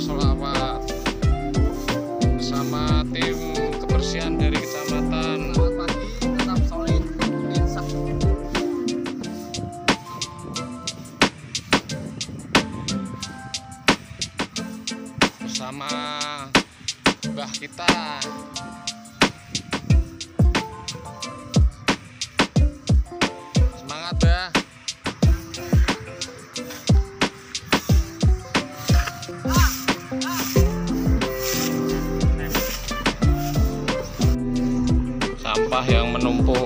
bersolawat bersama tim kebersihan dari kecamatan. Selamat pagi, tetap solid, insaf. Bersama mbah kita. Semangat ya. Sampah yang menumpuk